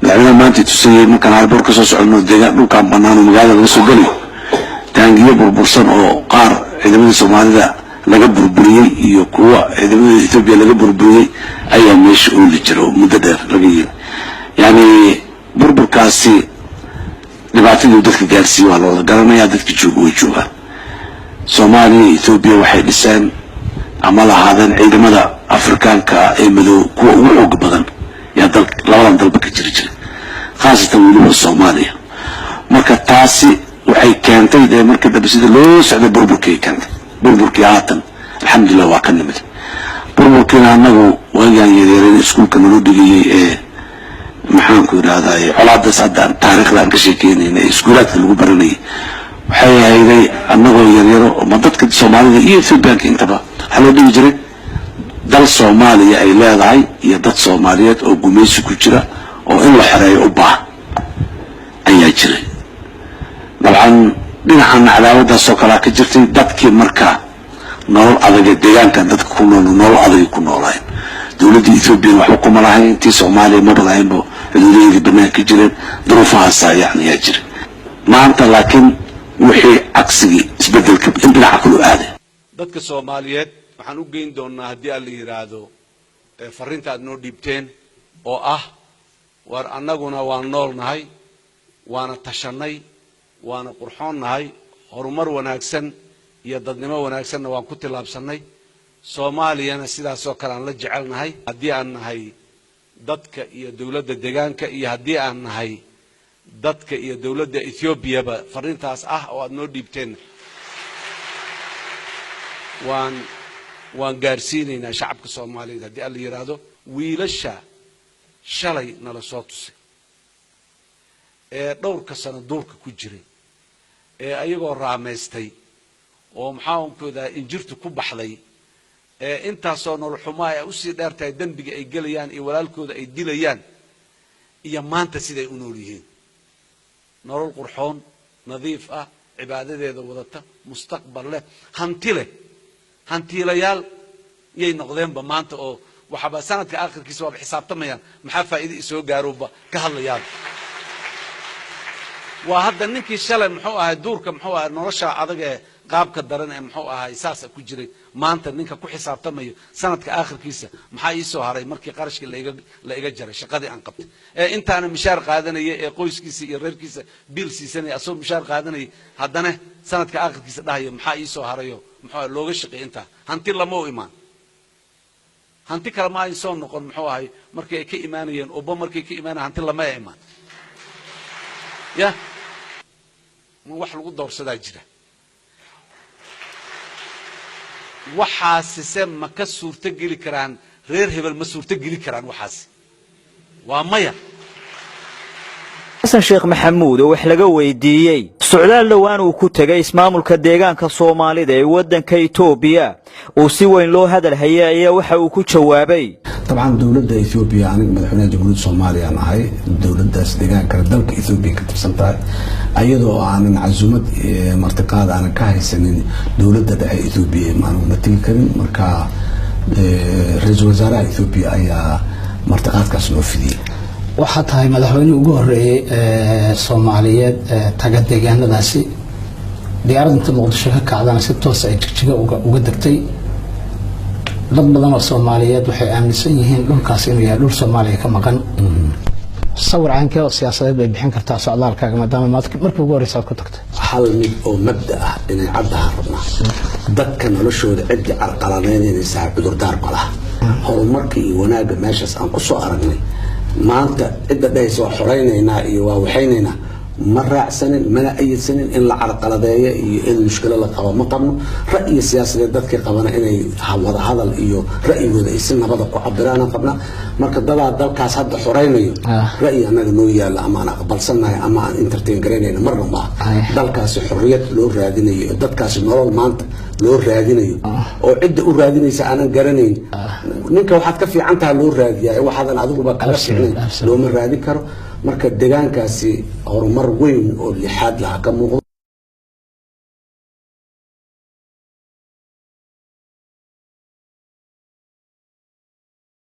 دعنا ما أنت تسوي مكان على بركة سعودنا الدجاج لو كان بنانو مقالة لسوقني تانجيه بربرسان أو قار إذا من الصومال ذا لقى بربري يقوى إذا من إثيوبيا لقى بربري أيام يشؤون لجرو مددر لقيه يعني بربر كاسي نبعثين ودك جالسي والله قالنا يا دك تشوفوا يشوفها صومالي إثيوبيا واحد لسان عمل هذا عيد مدى أفريقيا كأيمدو كوا وعوق بدن يا دلك لا دلك كتير خاصة ولو الصومالية مركز تاسي وحي كانت إذا مركز بسيط لو سعد بربركي كانت بربركي عاتن الحمد لله وكلمت بربركي أنه وين يديرين سكول كانوا دقيقة maxaan ku yiraahdaa colaadaas hadda taariikhdan ka sheekeynayna iskuulaadka lagu baranayay waxay ahayd annagoo yaryaro oo dadka Soomaalida iyo Itoobiyaanka intaba waxa loo dhigi jiray dal Soomaaliya ay leedahay iyo dad Soomaaliyeed oo gumaysi ku jira oo in la xareeyo u baahan ayaa jiray dabcan dhinacan cadaawadaas oo kala ka jirtay dadkii markaa nolol adag deegaanka dadka ku nool nolol adag ku noolaayeen dawladda Itoobiya wax ku ma lahayn intii Soomaaliya ma balaayeen الذي بناك جرب ظروفها يعني يجري ما أنت لكن وحي عكسي اسبدل كم بلا عقله هذا dadka Soomaaliyeed waxaan u geyn doonaa hadii aan la yiraahdo fariinta aad noo dhiibteen oo ah war annaguna waan noolnahay waana tashanay waana qurxoonnahay horumar wanaagsan iyo dadnimo wanaagsan waan ku tilaabsanay Soomaaliyana sidaas oo kale aan la jecelnahay hadii aan nahay dadka iyo dawladda deegaanka iyo hadii aan nahay dadka iyo dawladda Ethiopia ba fariintaas ah oo aad noo dhiibteen waan gaarsiinaynaa shacabka Soomaaliyeed hadii aan la yiraahdo wiilasha shalay nala soo tusay dhowrka sano duurka ku jiray ayagoo raameystay oo maxaa uu ku daa injirtu ku baxday intaasoo nolol xumaa ay u sii dheertahay dambiga ay galayaan iyo walaalkooda ay dilayaan iyo maanta siday u nool yihiin nolol qurxoon nadiif ah cibaadadeeda wadata mustaqbal leh hantiilayaal yay noqdeenba maanta oo waxaba sanadka aakhirkiisa waa xisaabtamayaan maxaa faa'iido soo gaarooba ka hadlayaan waa hadda ninkii shalay muxuu ahaa duurka muxuu ahaa nolosha adag ee qaabka daran ee muxuu ahaa isaas ku jiray maanta ninka ku xisaabtamayo sanadka aakhirkiisa maxaa ii soo haray markii qarashka la iga jaray shaqadii aan qabtay intaana mishaar qaadanaya ee qoyskiisa iyo reerkiisa bil siisanay asoo mishaar qaadanay haddana sanadka aakhirkiisa dhahayo maxaa ii soo harayo muxuu looga shaqeey inta hanti lama u imaan hanti kala ma ay soo noqon muxuu ahay markii ay ka iimaanayeen oo markii ka iimaanay hanti lama ay imaan ya wax lagu doorsadaa jira waxaasise ma ka suurta geli karaan reer hebel ma suurta geli karaan waxaas waa maya xasan sheekh maxamuud oo wax laga weydiiyay socdaal dhawaan uu ku tagay ismaamulka deegaanka Soomaalida ee wadanka Itoobiya oo si weyn loo hadal hayay ayaa waxa uu ku jawaabay طبعا دولة إثيوبيا aniga madaxweynaha jamhuuriyadda Soomaaliya nahay dowladdaas deegaanka dalka Itoobiya ka tirsantahay ayadoo aanan casuumad martiqaad aan ka haysanin dowladda dhexe Itoobiya ma tagi karin marka ra'iisul wasaaraha Itoobiya ayaa martiqaadkaas loo fidiyay waxa tahay madaxweyne ugu horeeyay Soomaaliyeed taga deegaanadaasi diyaaradda Muqdisho ka kacdana si toos ah jigjiga uga degtay dad badan oo Soomaaliyeed waxay aaminsan yihiin dhulkaas inuu yahay dhul Soomaaliya ka maqan sawir aankee oo siyaasadeed bay bixin kartaa socdaalkaaga maadaama markii ugu horreysay ku tagtay hal mid oo mabda ah inay caddaha rabnaa dadka noloshooda ciddi carqaladeynaysa cudurdaar ma laha horumarkii iyo wanaagga meeshaas aan ku soo aragnay maanta cidda dhayso xoreynaynaa iyo waa waxaynaynaa ma raacsanin mana ayidsanin in la carqaladeeyo iyo in mushkilo la qabo ma qabno ra'yi siyaasadeed dadkii qabana inay wada hadal iyo ra'yigooda ay si nabada ku cabiraan qabna marka dalkaas hadda xoreynayo ra'yi anaga noo yaala ama aan aqbalsanahay ama aan entertain gareynayna marna ma dalkaas xorriyad loo raadinayo dadkaas nolol maanta loo raadinayo oo cidda u raadinaysa aanan garanayn ninka waxaad ka fiican tahay loo raadiyaa waxaadan adiguba kala fiicnayn looma raadin karo marka deegaankaasi horumar weyn oo lixaad laha ka muuqdo